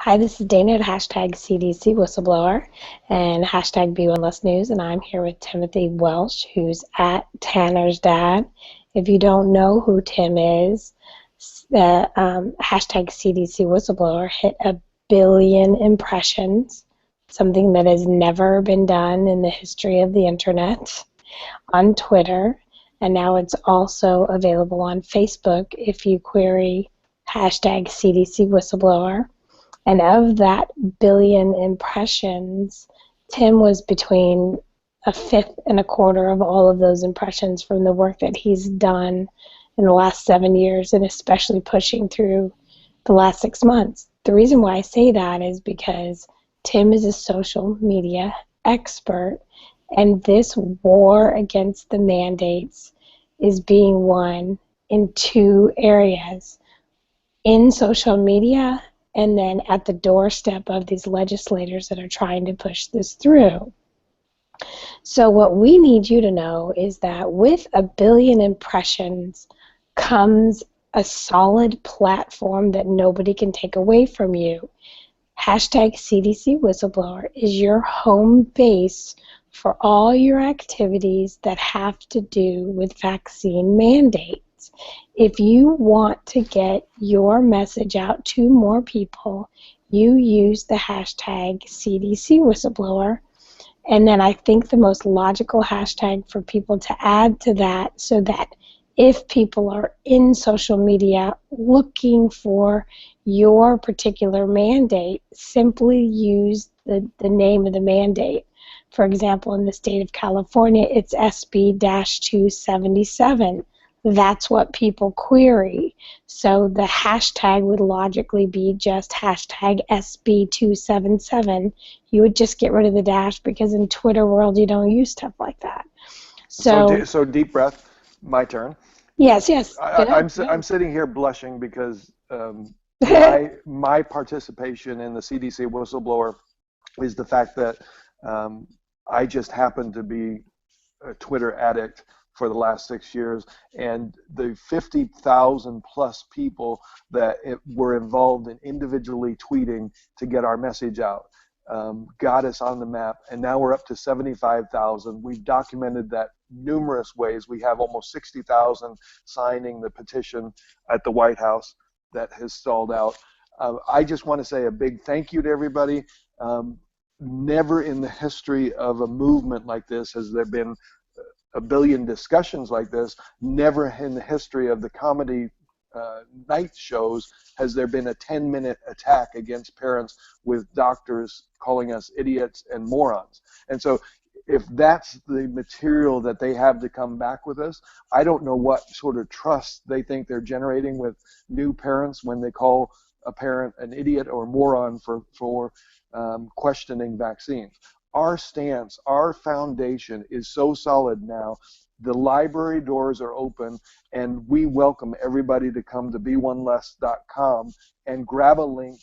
Hi, this is Dana at hashtag CDC Whistleblower and hashtag B1Less News, and I'm here with Timothy Welsh, who's at Tanner's dad. If you don't know who Tim is, the hashtag CDC Whistleblower hit 1 billion impressions, something that has never been done in the history of the internet, on Twitter, and now it's also available on Facebook if you query hashtag CDC Whistleblower. And of that 1 billion impressions, Tim was between 1/5 and 1/4 of all of those impressions from the work that he's done in the last 7 years, and especially pushing through the last 6 months. The reason why I say that is because Tim is a social media expert, and this war against the mandates is being won in 2 areas: in social media, and then at the doorstep of these legislators that are trying to push this through. So what we need you to know is that with 1 billion impressions comes a solid platform that nobody can take away from you. Hashtag CDC Whistleblower is your home base for all your activities that have to do with vaccine mandates. If you want to get your message out to more people, you use the hashtag CDC Whistleblower. And then I think the most logical hashtag for people to add to that, so that if people are in social media looking for your particular mandate, simply use the name of the mandate. For example, in the state of California, it's SB-277. That's what people query. So the hashtag would logically be just hashtag SB-277. You would just get rid of the dash, because in Twitter world you don't use stuff like that. So deep breath. My turn. Yes. I'm sitting here blushing because my participation in the CDC Whistleblower is the fact that I just happen to be a Twitter addict for the last 6 years, and the 50,000 plus people that were involved in individually tweeting to get our message out got us on the map, and now we're up to 75,000. We've documented that numerous ways. We have almost 60,000 signing the petition at the White House that has stalled out. I just want to say a big thank you to everybody. Never in the history of a movement like this has there been 1 billion discussions like this. Never in the history of the comedy night shows has there been a 10-minute attack against parents with doctors calling us idiots and morons. And so if that's the material that they have to come back with us, I don't know what sort of trust they think they're generating with new parents when they call a parent an idiot or moron for questioning vaccines. Our stance, our foundation is so solid now. The library doors are open, and we welcome everybody to come to b1less.com and grab a link,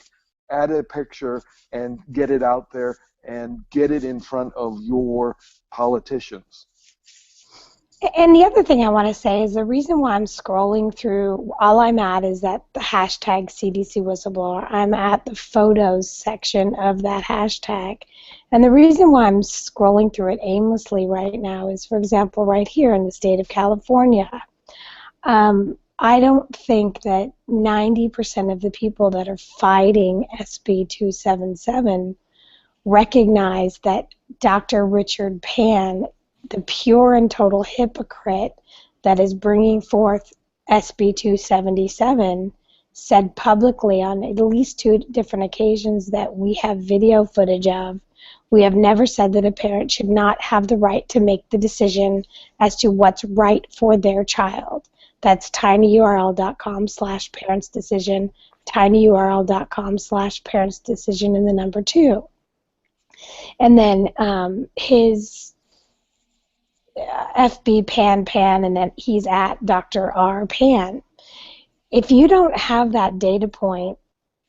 add a picture, and get it out there and get it in front of your politicians. And the other thing I want to say is the reason why I'm scrolling through, all I'm at is that the hashtag CDC Whistleblower. I'm at the photos section of that hashtag. And the reason why I'm scrolling through it aimlessly right now is, for example, right here in the state of California. I don't think that 90% of the people that are fighting SB-277 recognize that Dr. Richard Pan, the pure and total hypocrite that is bringing forth SB-277, said publicly on at least 2 different occasions that we have video footage of. We have never said that a parent should not have the right to make the decision as to what's right for their child. That's tinyurl.com/parentsdecision, tinyurl.com/parentsdecision and the number 2. And then his FB Pan, and then he's at Dr. R. Pan. If you don't have that data point,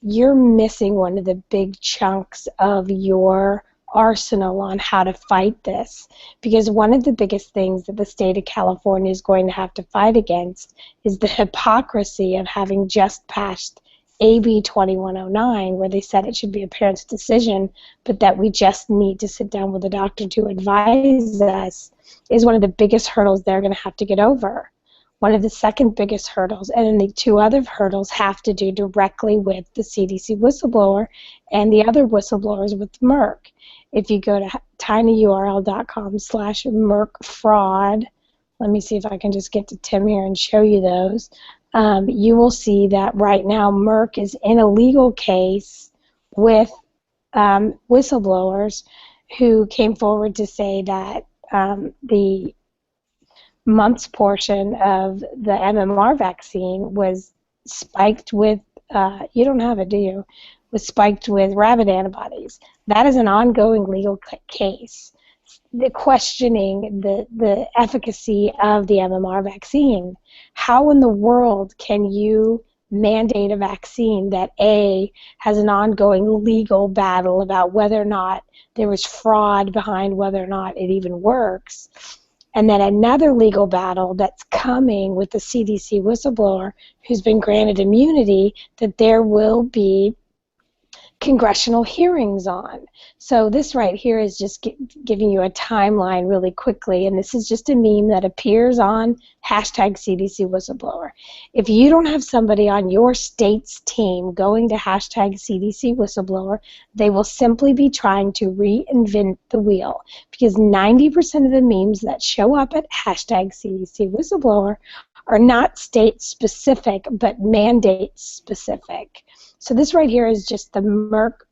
you're missing one of the big chunks of your arsenal on how to fight this, because one of the biggest things that the state of California is going to have to fight against is the hypocrisy of having just passed AB 2109, where they said it should be a parent's decision, but that we just need to sit down with a doctor to advise us, is one of the biggest hurdles they're going to have to get over. One of the second biggest hurdles, and then the two other hurdles have to do directly with the CDC whistleblower and the other whistleblowers with Merck. If you go to tinyurl.com/Merck fraud, let me see if I can just get to Tim here and show you those. You will see that right now Merck is in a legal case with whistleblowers who came forward to say that the mumps portion of the MMR vaccine was spiked with, you don't have it, do you? Was spiked with rabbit antibodies. That is an ongoing legal case. The questioning the efficacy of the MMR vaccine. How in the world can you mandate a vaccine that A, has an ongoing legal battle about whether or not there was fraud behind whether or not it even works, and then another legal battle that's coming with the CDC whistleblower who's been granted immunity that there will be congressional hearings on. So this right here is just giving you a timeline really quickly, and this is just a meme that appears on hashtag CDC whistleblower. If you don't have somebody on your state's team going to hashtag CDC whistleblower, they will simply be trying to reinvent the wheel, because 90% of the memes that show up at hashtag CDC whistleblower are not state specific but mandate specific. So this right here is just the Merck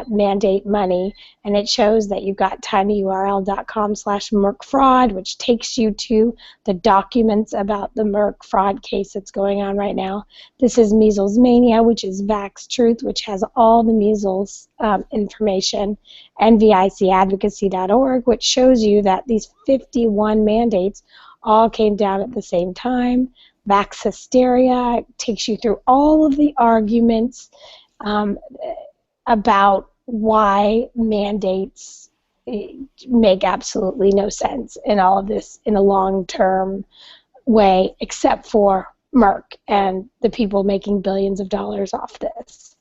mandate money, and it shows that you've got tinyurl.com/Merck fraud, which takes you to the documents about the Merck fraud case that's going on right now. This is Measles Mania, which is Vax Truth, which has all the measles information, and vicadvocacy.org, which shows you that these 51 mandates all came down at the same time. Vax Hysteria takes you through all of the arguments about why mandates make absolutely no sense in all of this in a long-term way, except for Merck and the people making billions of dollars off this.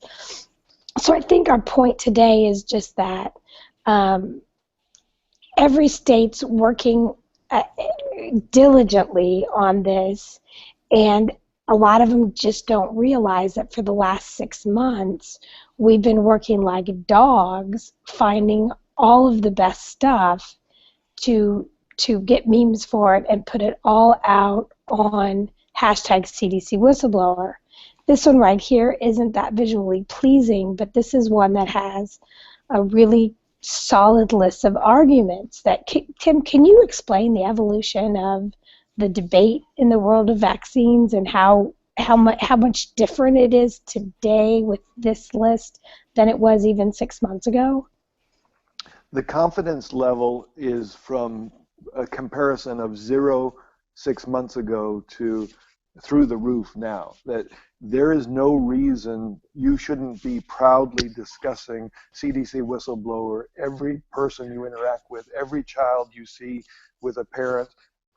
So I think our point today is just that every state's working diligently on this, and a lot of them just don't realize that for the last 6 months, we've been working like dogs, finding all of the best stuff to get memes for it and put it all out on hashtag CDC whistleblower. This one right here isn't that visually pleasing, but this is one that has a really solid list of arguments. That Tim, can you explain the evolution of the debate in the world of vaccines and how much different it is today with this list than it was even 6 months ago? The confidence level is from a comparison of 0 6 months ago to through the roof now. That there is no reason you shouldn't be proudly discussing CDC whistleblower, every person you interact with, every child you see with a parent,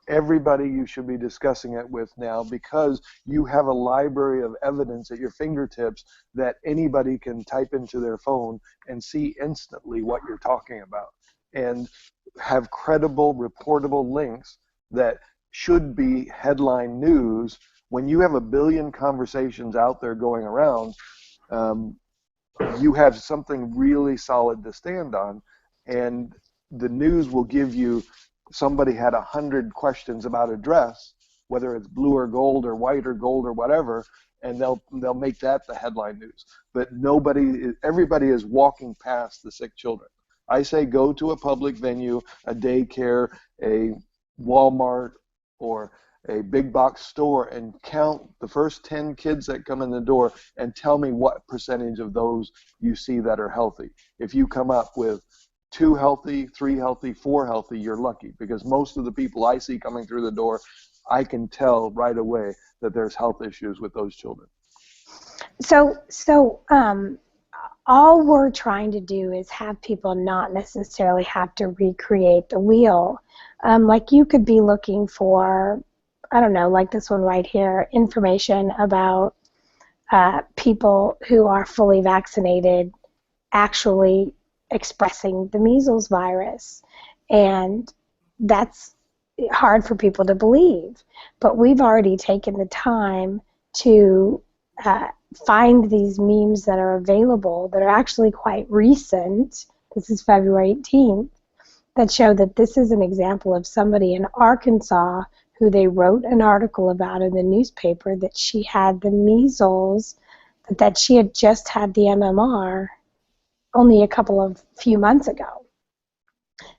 everybody you should be discussing it with now, because you have a library of evidence at your fingertips that anybody can type into their phone and see instantly what you're talking about, and have credible, reportable links that should be headline news. When you have a billion conversations out there going around, you have something really solid to stand on, and the news will give you somebody had 100 questions about a dress, whether it's blue or gold or white or gold or whatever, and they'll make that the headline news. But everybody is walking past the sick children. I say go to a public venue, a daycare, a Walmart, or a big box store, and count the first 10 kids that come in the door and tell me what percentage of those you see that are healthy. If you come up with 2 healthy, 3 healthy, 4 healthy, you're lucky, because most of the people I see coming through the door, I can tell right away that there's health issues with those children. So all we're trying to do is have people not necessarily have to recreate the wheel. Like you could be looking for, I don't know, like this one right here, information about people who are fully vaccinated actually expressing the measles virus. And that's hard for people to believe. But we've already taken the time to find these memes that are available that are actually quite recent. This is February 18th, that show that this is an example of somebody in Arkansas who they wrote an article about in the newspaper that she had the measles, that she had just had the MMR only a few months ago.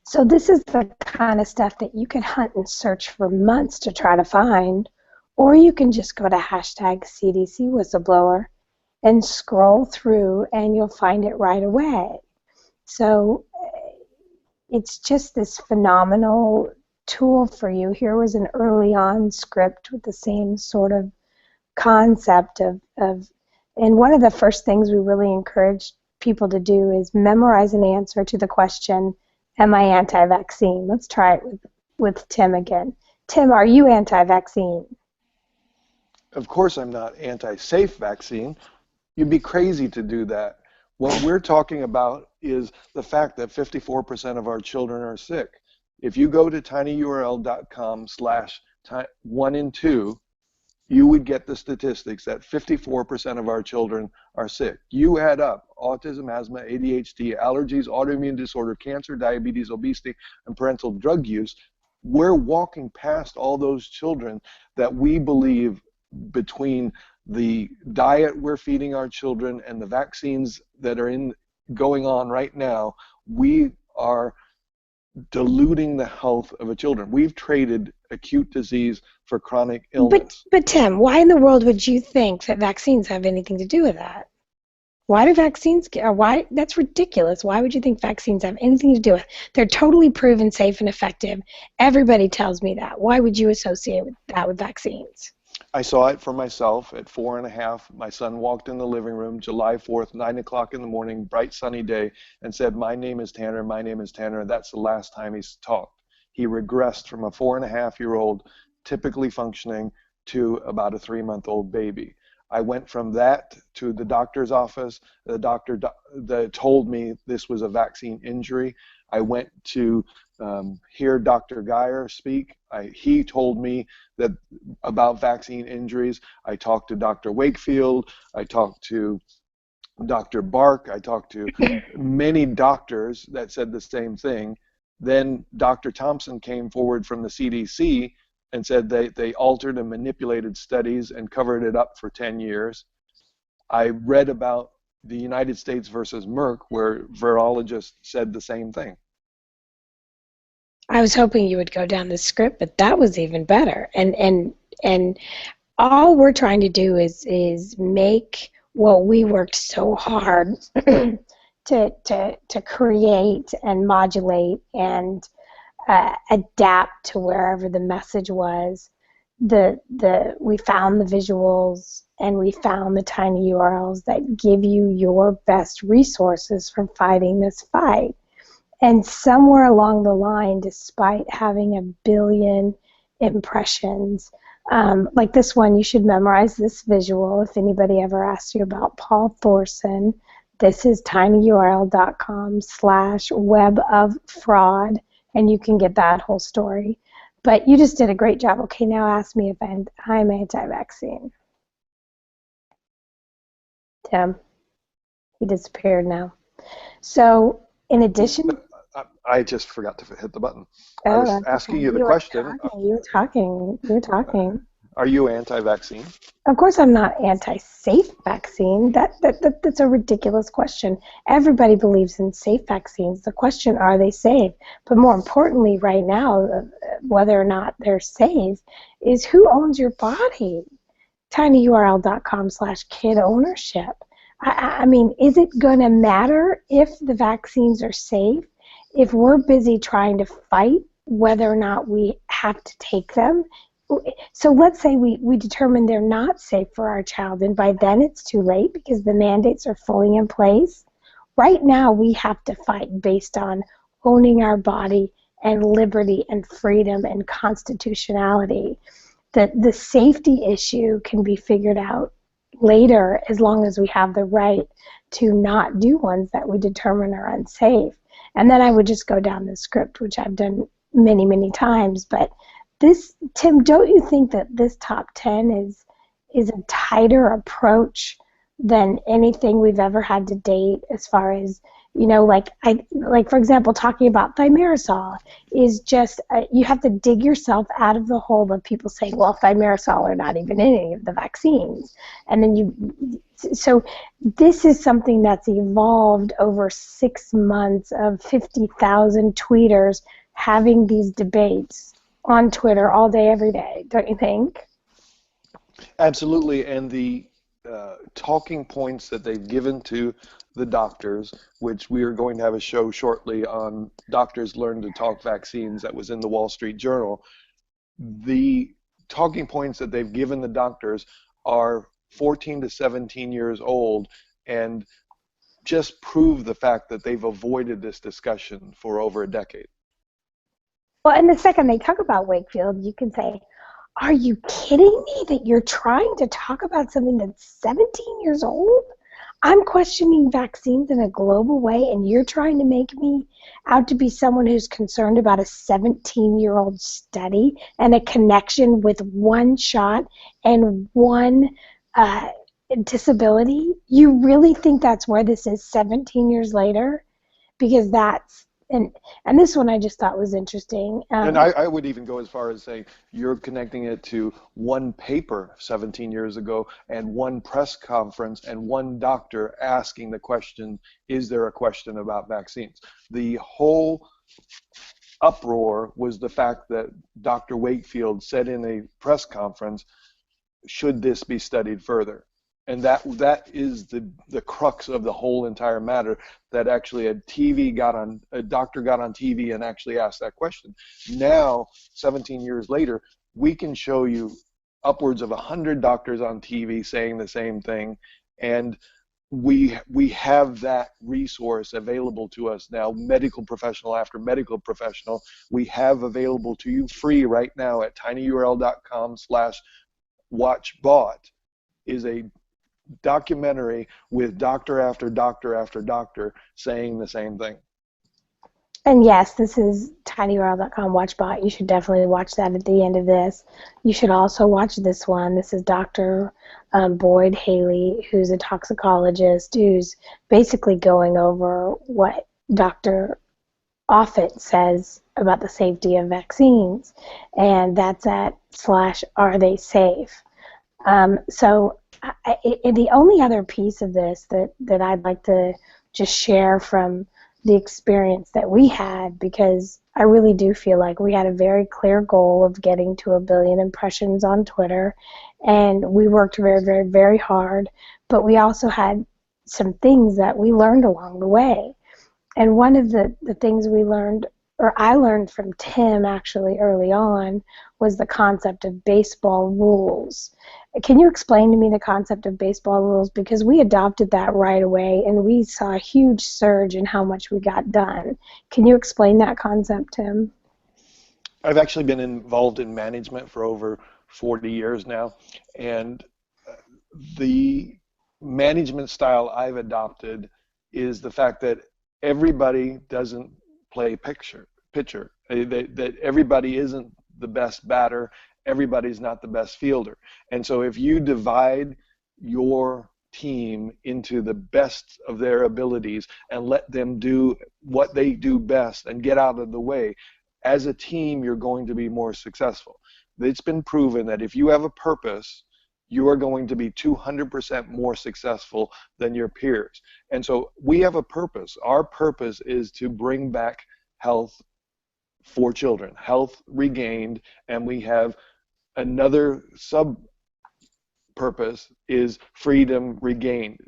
So this is the kind of stuff that you can hunt and search for months to try to find, or you can just go to hashtag CDC whistleblower and scroll through and you'll find it right away. So it's just this phenomenal tool for you. Here was an early on script with the same sort of concept of and one of the first things we really encourage people to do is memorize an answer to the question, am I anti-vaccine? Let's try it with Tim again. Tim, are you anti-vaccine? Of course I'm not anti-safe vaccine. You'd be crazy to do that. What we're talking about is the fact that 54% of our children are sick. If you go to tinyurl.com/1in2, you would get the statistics that 54% of our children are sick. You add up autism, asthma, ADHD, allergies, autoimmune disorder, cancer, diabetes, obesity, and parental drug use. We're walking past all those children that we believe, between the diet we're feeding our children and the vaccines that are going on right now, we are diluting the health of the children. We've traded acute disease for chronic illness. But Tim, why in the world would you think that vaccines have anything to do with that? Why do vaccines, why, that's ridiculous. Why would you think vaccines have anything to do with it? They're totally proven safe and effective. Everybody tells me that. Why would you associate that with vaccines? I saw it for myself at 4.5. My son walked in the living room July 4th, 9 o'clock in the morning, bright sunny day, and said, my name is Tanner, my name is Tanner. That's the last time he's talked. He regressed from a 4.5-year-old typically functioning to about a 3-month-old baby. I went from that to the doctor's office. The doctor told me this was a vaccine injury. I went to hear Dr. Geyer speak. He told me that about vaccine injuries. I talked to Dr. Wakefield. I talked to Dr. Bark. I talked to many doctors that said the same thing. Then Dr. Thompson came forward from the CDC and said they altered and manipulated studies and covered it up for 10 years. I read about the United States versus Merck, where virologists said the same thing. I was hoping you would go down the script, but that was even better. And all we're trying to do is make what we worked so hard to create and modulate and adapt to wherever the message was. We found the visuals and we found the tiny URLs that give you your best resources for fighting this fight. And somewhere along the line, despite having 1 billion impressions, like this one, you should memorize this visual. If anybody ever asked you about Paul Thorson, this is tinyurl.com/web-of-fraud, and you can get that whole story. But you just did a great job. Okay, now ask me if I'm anti-vaccine. Tim, he disappeared now. So in addition... I just forgot to hit the button. I was asking you the question. You were talking. Are you anti-vaccine? Of course I'm not anti-safe vaccine. That's a ridiculous question. Everybody believes in safe vaccines. The question, are they safe? But more importantly right now, whether or not they're safe, is who owns your body? tinyurl.com/kid ownership. I mean, is it going to matter if the vaccines are safe if we're busy trying to fight whether or not we have to take them? So let's say we determine they're not safe for our child, and by then it's too late because the mandates are fully in place. Right now we have to fight based on owning our body and liberty and freedom and constitutionality. The safety issue can be figured out later, as long as we have the right to not do ones that we determine are unsafe. And then I would just go down the script, which I've done many, many times. But this, Tim, don't you think that this top 10 is a tighter approach than anything we've ever had to date, as far as, like for example, talking about thimerosal is just, you have to dig yourself out of the hole of people saying, well, thimerosal are not even in any of the vaccines. And then so this is something that's evolved over 6 months of 50,000 tweeters having these debates on Twitter all day, every day, don't you think? Absolutely, and the talking points that they've given to the doctors, which we are going to have a show shortly on Doctors Learn to Talk Vaccines that was in the Wall Street Journal. The talking points that they've given the doctors are 14 to 17 years old and just prove the fact that they've avoided this discussion for over a decade. Well, and the second they talk about Wakefield, you can say, are you kidding me that you're trying to talk about something that's 17 years old? I'm questioning vaccines in a global way, and you're trying to make me out to be someone who's concerned about a 17-year-old study and a connection with one shot and one disability? You really think that's where this is 17 years later? Because that's, and this one I just thought was interesting. And I would even go as far as saying you're connecting it to one paper 17 years ago and one press conference and one doctor asking the question, is there a question about vaccines? The whole uproar was the fact that Dr. Wakefield said in a press conference, should this be studied further? And that is the crux of the whole entire matter, that actually a doctor got on TV and actually asked that question. Now, 17 years later, we can show you upwards of 100 doctors on TV saying the same thing, and we have that resource available to us now, medical professional after medical professional. We have available to you free right now at tinyurl.com/watchbot is a documentary with doctor after doctor after doctor saying the same thing. And yes, this is tinyurl.com watchbot. You should definitely watch that at the end of this. You should also watch this one. This is Dr. Boyd Haley, who's a toxicologist, who's basically going over what Dr. Offit says about the safety of vaccines, and that's at /are they safe. The only other piece of this that I'd like to just share from the experience that we had, because I really do feel like we had a very clear goal of getting to 1 billion impressions on Twitter, and we worked very, very, very hard, but we also had some things that we learned along the way. And one of the things we learned, or I learned from Tim actually early on, was the concept of baseball rules. Can you explain to me the concept of baseball rules? Because we adopted that right away, and we saw a huge surge in how much we got done. Can you explain that concept, Tim? I've actually been involved in management for over 40 years now, and the management style I've adopted is the fact that everybody doesn't play pitcher. That everybody isn't the best batter, everybody's not the best fielder. And so if you divide your team into the best of their abilities and let them do what they do best and get out of the way, as a team you're going to be more successful. It's been proven that if you have a purpose, you are going to be 200% more successful than your peers. And so we have a purpose. Our purpose is to bring back health for children, health regained, and we have another sub-purpose is freedom regained,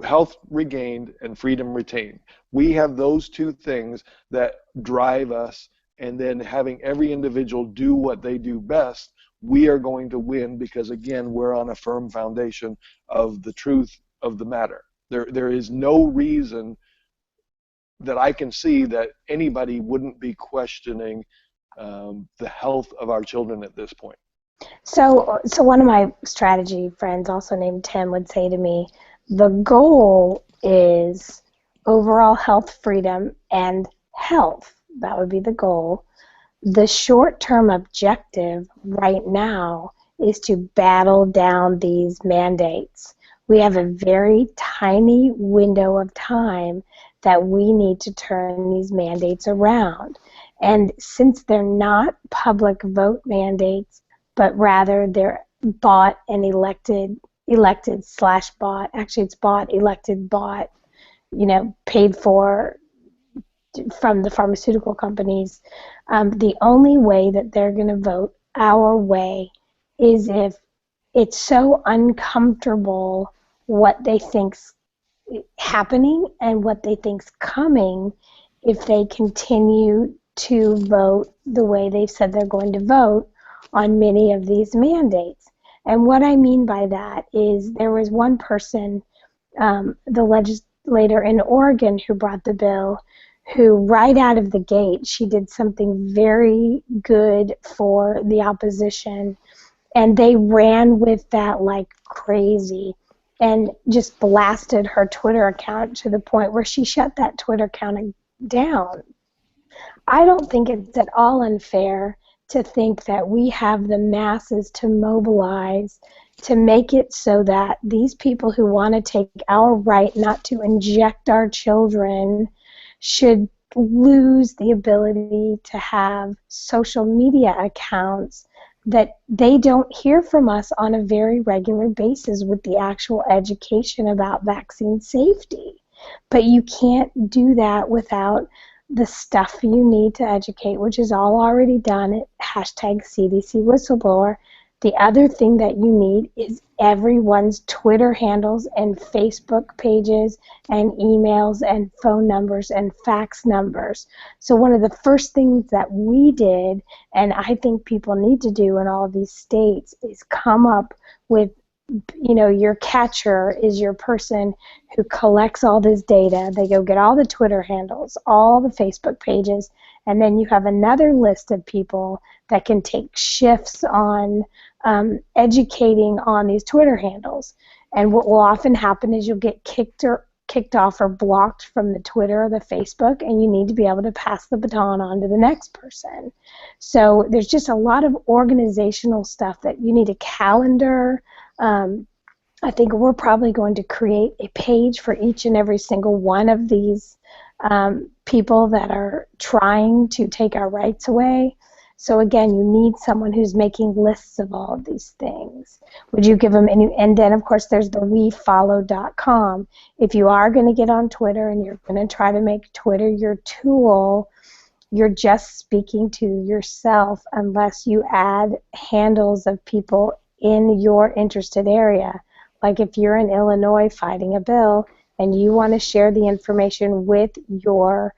health regained and freedom retained. We have those two things that drive us, and then having every individual do what they do best, we are going to win because, again, we're on a firm foundation of the truth of the matter. There is no reason that I can see that anybody wouldn't be questioning the health of our children at this point. So one of my strategy friends, also named Tim, would say to me, the goal is overall health freedom and health. That would be the goal. The short-term objective right now is to battle down these mandates. We have a very tiny window of time that we need to turn these mandates around. And since they're not public vote mandates, but rather they're bought and elected slash bought, actually it's bought, elected, bought, paid for from the pharmaceutical companies, the only way that they're going to vote our way is if it's so uncomfortable what they think's happening and what they think's coming if they continue to vote the way they've said they're going to vote on many of these mandates. And what I mean by that is there was one person, the legislator in Oregon who brought the bill, who right out of the gate, she did something very good for the opposition, and they ran with that like crazy and just blasted her Twitter account to the point where she shut that Twitter account down. I don't think it's at all unfair to think that we have the masses to mobilize to make it so that these people who want to take our right not to inject our children should lose the ability to have social media accounts that they don't hear from us on a very regular basis with the actual education about vaccine safety. But you can't do that without the stuff you need to educate, which is all already done at hashtag CDC whistleblower. The other thing that you need is everyone's Twitter handles and Facebook pages and emails and phone numbers and fax numbers. So one of the first things that we did, and I think people need to do in all of these states, is come up with, your catcher is your person who collects all this data. They go get all the Twitter handles, all the Facebook pages, and then you have another list of people that can take shifts on educating on these Twitter handles. And what will often happen is you'll get kicked off or blocked from the Twitter or the Facebook, and you need to be able to pass the baton on to the next person. So there's just a lot of organizational stuff that you need a calendar. I think we're probably going to create a page for each and every single one of these people that are trying to take our rights away. So again, you need someone who's making lists of all of these things. Would you give them any? And then, of course, there's the wefollow.com. If you are going to get on Twitter and you're going to try to make Twitter your tool, you're just speaking to yourself unless you add handles of people in your interested area. Like if you're in Illinois fighting a bill and you want to share the information with your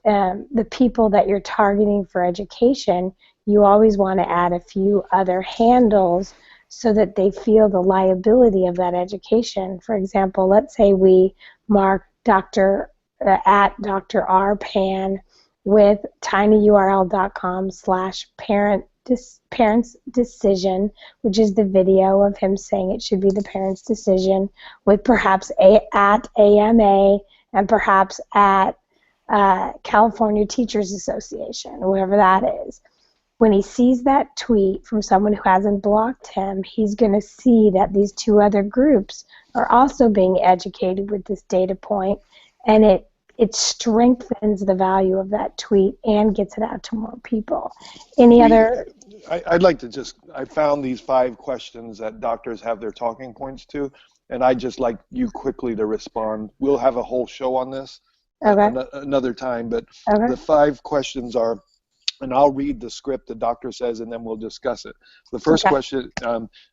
the people that you're targeting for education, you always want to add a few other handles so that they feel the liability of that education. For example, let's say we mark at Dr. R. Pan with tinyurl.com/parents decision, which is the video of him saying it should be the parent's decision, with perhaps at AMA and perhaps at California Teachers Association, whoever that is. When he sees that tweet from someone who hasn't blocked him, he's going to see that these two other groups are also being educated with this data point, and it strengthens the value of that tweet and gets it out to more people. I'd like to I found these 5 questions that doctors have their talking points to, and I'd just like you quickly to respond. We'll have a whole show on this another time, but the 5 questions are, and I'll read the script the doctor says, and then we'll discuss it. The first question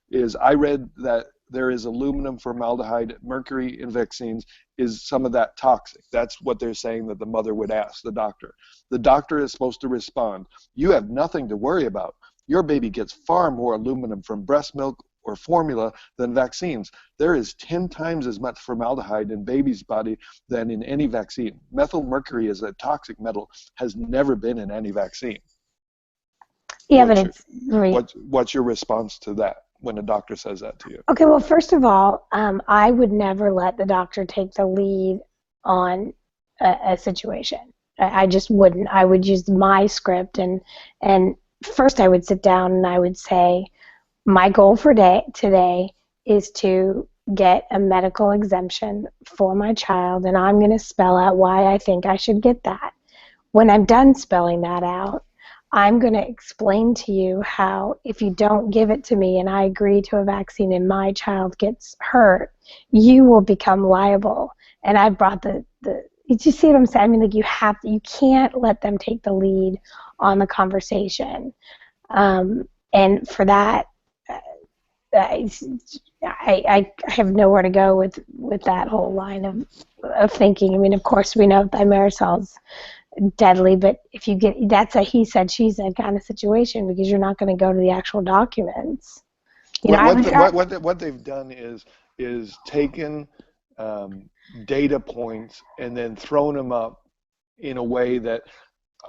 is, I read that there is aluminum, formaldehyde, mercury in vaccines. Is some of that toxic? That's what they're saying that the mother would ask the doctor. The doctor is supposed to respond, you have nothing to worry about. Your baby gets far more aluminum from breast milk or formula than vaccines. There is 10 times as much formaldehyde in baby's body than in any vaccine. Methyl mercury is a toxic metal, has never been in any vaccine. Yeah, but What's your it's re what's your response to that when a doctor says that to you? okay. Well, first of all, I would never let the doctor take the lead on a situation. I just wouldn't. I would use my script, and first I would sit down and I would say, my goal for today is to get a medical exemption for my child, and I'm going to spell out why I think I should get that. When I'm done spelling that out, I'm going to explain to you how if you don't give it to me and I agree to a vaccine and my child gets hurt, you will become liable. And I brought you see what I'm saying? I mean, like you can't let them take the lead on the conversation. And for that, I, I have nowhere to go with that whole line of thinking. I mean, of course, we know thymerisol's deadly, but if you get, that's a he said, she said kind of situation because you're not going to go to the actual documents. You know, What I what would, the, what what, the, what they've done is taken data points and then thrown them up in a way that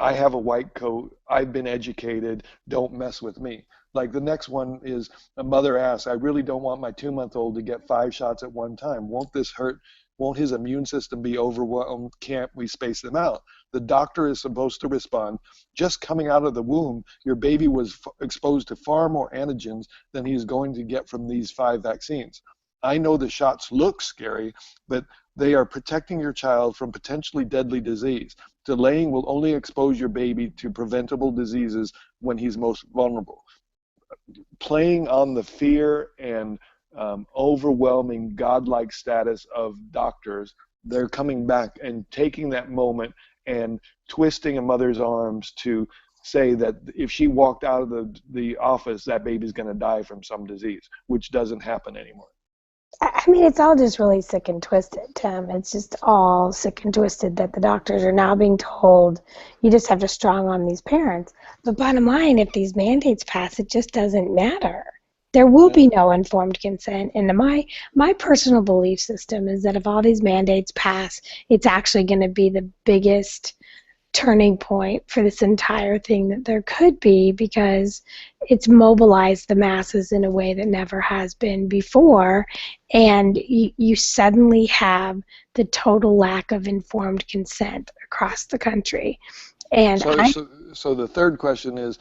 I have a white coat, I've been educated, don't mess with me. Like the next one is a mother asks, I really don't want my 2-month-old to get 5 shots at one time. Won't this hurt? Won't his immune system be overwhelmed? Can't we space them out? The doctor is supposed to respond, just coming out of the womb, your baby was exposed to far more antigens than he's going to get from these 5 vaccines. I know the shots look scary, but they are protecting your child from potentially deadly disease. Delaying will only expose your baby to preventable diseases when he's most vulnerable. Playing on the fear and overwhelming godlike status of doctors, they're coming back and taking that moment and twisting a mother's arms to say that if she walked out of the office, that baby's going to die from some disease, which doesn't happen anymore. I mean, it's all just really sick and twisted, Tim. It's just all sick and twisted that the doctors are now being told you just have to strong arm these parents. But bottom line, if these mandates pass, it just doesn't matter. There will Yeah. be no informed consent. And my personal belief system is that if all these mandates pass, it's actually going to be the biggest turning point for this entire thing that there could be, because it's mobilized the masses in a way that never has been before, and you suddenly have the total lack of informed consent across the country. And So, so, so the third question is,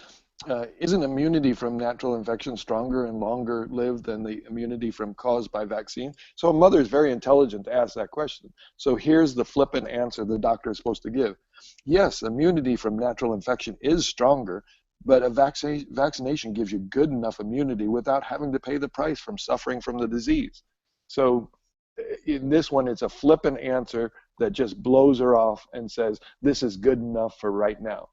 isn't immunity from natural infection stronger and longer lived than the immunity from caused by vaccine? So a mother is very intelligent to ask that question. So here's the flippant answer the doctor is supposed to give. Yes, immunity from natural infection is stronger, but a vaccination gives you good enough immunity without having to pay the price from suffering from the disease. So in this one, it's a flippant answer that just blows her off and says, this is good enough for right now.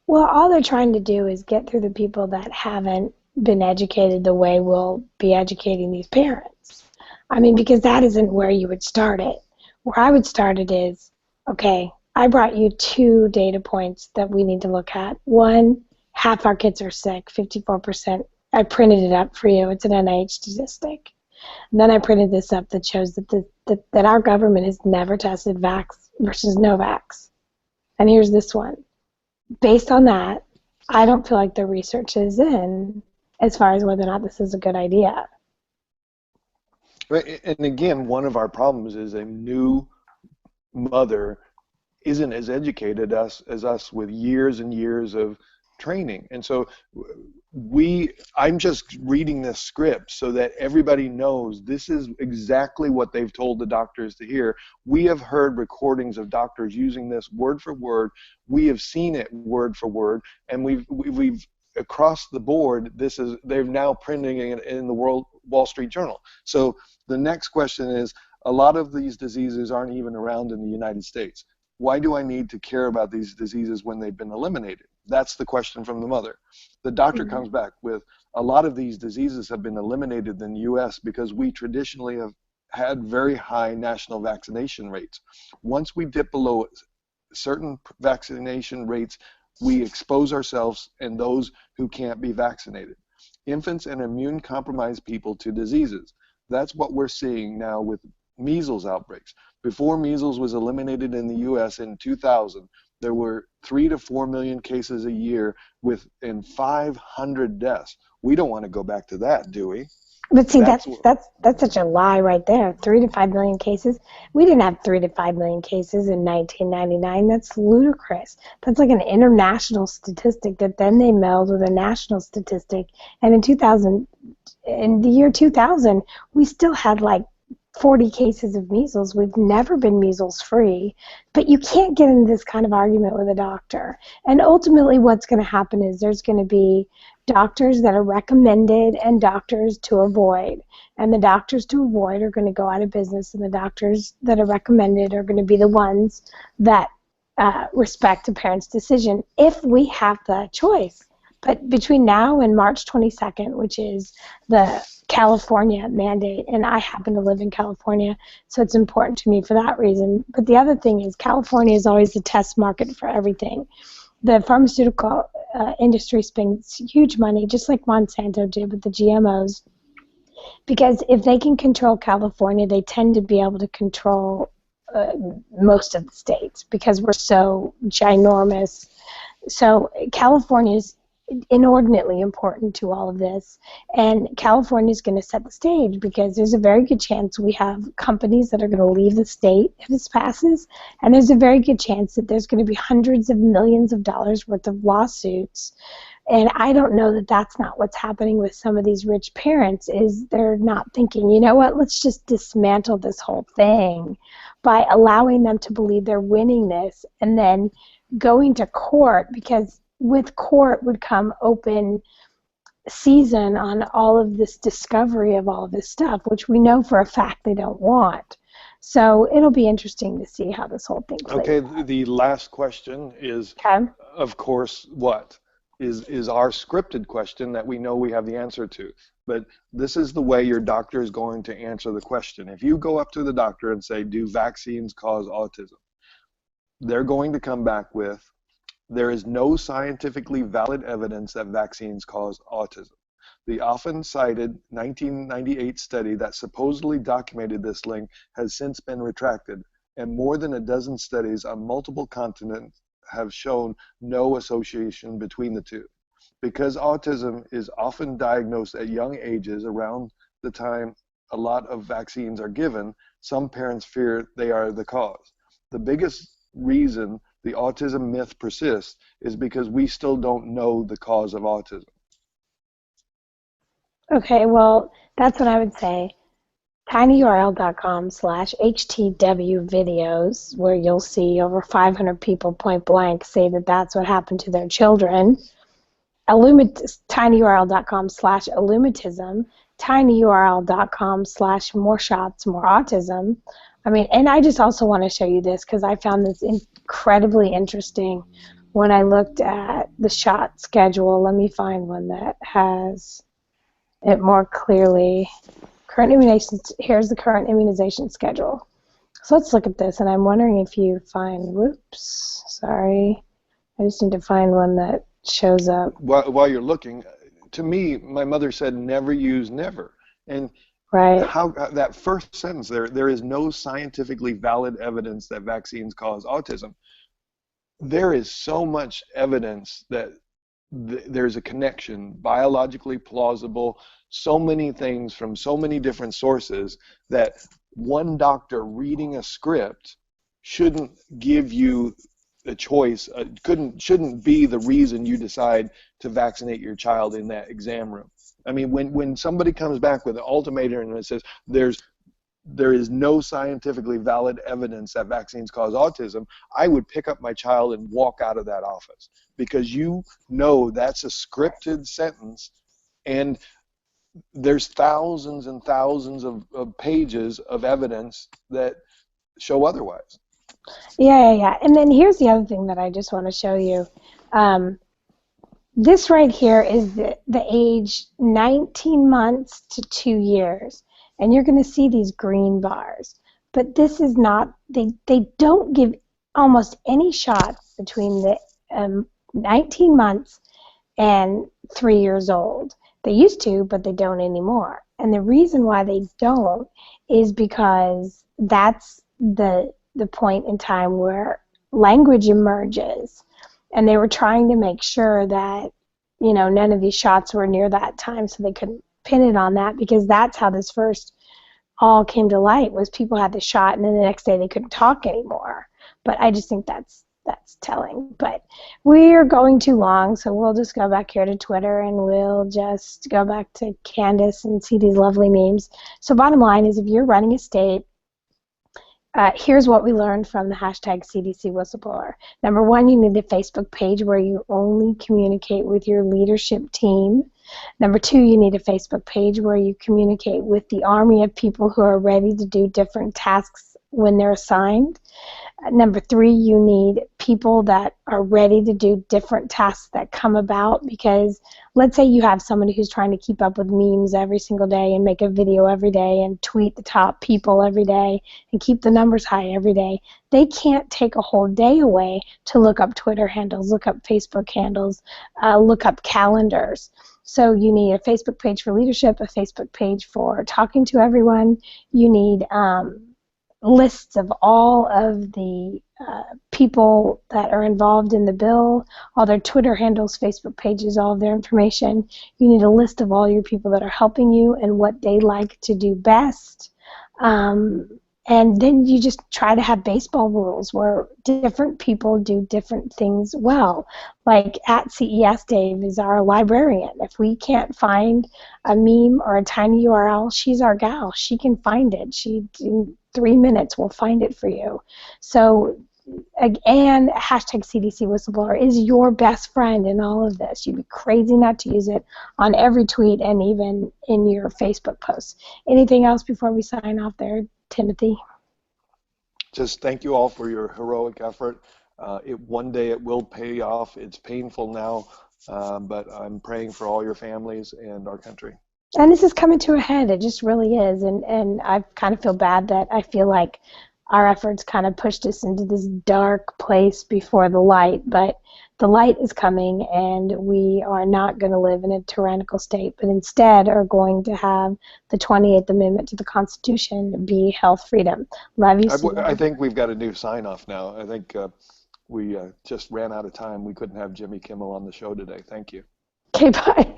well, all they're trying to do is get through the people that haven't been educated the way we'll be educating these parents. I mean, because that isn't where you would start it. Where I would start it is, okay, I brought you 2 data points that we need to look at. One, half our kids are sick, 54%. I printed it up for you. It's an NIH statistic. And then I printed this up that shows that our government has never tested vax versus no vax. And here's this one. Based on that, I don't feel like the research is in as far as whether or not this is a good idea. Right. And again, one of our problems is a new mother isn't as educated as us with years and years of training. And so I'm just reading this script so that everybody knows this is exactly what they've told the doctors to hear. We have heard recordings of doctors using this word for word. We have seen it word for word, and we've across the board, they're now printing it in the Wall Street Journal. So the next question is, a lot of these diseases aren't even around in the United States. Why do I need to care about these diseases when they've been eliminated? That's the question from the mother. The doctor comes back with, a lot of these diseases have been eliminated in the U.S. because we traditionally have had very high national vaccination rates. Once we dip below certain vaccination rates, we expose ourselves and those who can't be vaccinated. Infants and immune-compromised people to diseases. That's what we're seeing now with measles outbreaks. Before measles was eliminated in the U.S. in 2000, there were 3 to 4 million cases a year within 500 deaths. We don't want to go back to that, do we? But see, that's such a lie right there. 3 to 5 million cases. We didn't have 3 to 5 million cases in 1999. That's ludicrous. That's like an international statistic that then they meld with a national statistic. And in the year 2000, we still had like 40 cases of measles. We've never been measles free, but you can't get into this kind of argument with a doctor. And ultimately what's going to happen is there's going to be doctors that are recommended and doctors to avoid. And the doctors to avoid are going to go out of business, and the doctors that are recommended are going to be the ones that respect a parent's decision if we have the choice. But between now and March 22nd, which is the California mandate, and I happen to live in California, so it's important to me for that reason. But the other thing is California is always the test market for everything. The pharmaceutical industry spends huge money, just like Monsanto did with the GMOs, because if they can control California, they tend to be able to control most of the states because we're so ginormous. So California is inordinately important to all of this, and California is going to set the stage because there's a very good chance we have companies that are going to leave the state if this passes, and there's a very good chance that there's going to be hundreds of millions of dollars worth of lawsuits. And I don't know that that's not what's happening with some of these rich parents, is they're not thinking, you know what, let's just dismantle this whole thing by allowing them to believe they're winning this and then going to court, because with court would come open season on all of this discovery of all of this stuff, which we know for a fact they don't want. So it'll be interesting to see how this whole thing plays out. Okay, the last question is, of course, what is our scripted question that we know we have the answer to. But this is the way your doctor is going to answer the question. If you go up to the doctor and say, do vaccines cause autism? They're going to come back with, there is no scientifically valid evidence that vaccines cause autism. The often cited 1998 study that supposedly documented this link has since been retracted, and more than a dozen studies on multiple continents have shown no association between the two. Because autism is often diagnosed at young ages, around the time a lot of vaccines are given, some parents fear they are the cause. The biggest reason the autism myth persists is because we still don't know the cause of autism. Okay, well, that's what I would say. tinyurl.com/htw videos, where you'll see over 500 people point blank say that that's what happened to their children. tinyurl.com/illumitism, tinyurl.com/more shots, more autism. I mean, and I just also want to show you this because I found this incredibly interesting when I looked at the shot schedule. Let me find one that has it more clearly. Current immunizations, here's the current immunization schedule. So let's look at this, and I'm wondering if you find, whoops, sorry. I just need to find one that shows up. While you're looking, to me, my mother said never use never. And right. How that first sentence there is no scientifically valid evidence that vaccines cause autism. There is so much evidence that there's a connection, biologically plausible, so many things from so many different sources that one doctor reading a script shouldn't give you a choice, shouldn't be the reason you decide to vaccinate your child in that exam room. I mean, when somebody comes back with an ultimatum and it says there is no scientifically valid evidence that vaccines cause autism, I would pick up my child and walk out of that office, because you know that's a scripted sentence, and there's thousands and thousands of pages of evidence that show otherwise. Yeah. And then here's the other thing that I just want to show you. This right here is the age 19 months to 2 years. And you're going to see these green bars. But this is not, they don't give almost any shots between the 19 months and 3 years old. They used to, but they don't anymore. And the reason why they don't is because that's the point in time where language emerges, and they were trying to make sure that, you know, none of these shots were near that time, so they couldn't pin it on that, because that's how this first all came to light, was people had the shot and then the next day they couldn't talk anymore. But I just think that's telling. But we're going too long, so we'll just go back here to Twitter and we'll just go back to Candace and see these lovely memes. So bottom line is, if you're running a state, here's what we learned from the hashtag CDC whistleblower. Number one, you need a Facebook page where you only communicate with your leadership team. Number two, you need a Facebook page where you communicate with the army of people who are ready to do different tasks when they're assigned. Number three, you need people that are ready to do different tasks that come about, because let's say you have somebody who's trying to keep up with memes every single day and make a video every day and tweet the top people every day and keep the numbers high every day. They can't take a whole day away to look up Twitter handles, look up Facebook handles, look up calendars. So you need a Facebook page for leadership, a Facebook page for talking to everyone. You need lists of all of the people that are involved in the bill, all their Twitter handles, Facebook pages, all of their information. You need a list of all your people that are helping you and what they like to do best. And then you just try to have baseball rules where different people do different things well. Like at CES, Dave is our librarian. If we can't find a meme or a tiny URL, she's our gal. She can find it. She, in 3 minutes, will find it for you. So, and hashtag CDC whistleblower is your best friend in all of this. You'd be crazy not to use it on every tweet and even in your Facebook posts. Anything else before we sign off there, Timothy? Just thank you all for your heroic effort. One day it will pay off. It's painful now, but I'm praying for all your families and our country. And this is coming to a head. It just really is. And I kind of feel bad that I feel like our efforts kind of pushed us into this dark place before the light. But the light is coming, and we are not going to live in a tyrannical state, but instead are going to have the 28th Amendment to the Constitution be health freedom. Love you, Steve. I think we've got a new sign-off now. I think we just ran out of time. We couldn't have Jimmy Kimmel on the show today. Thank you. Okay, bye.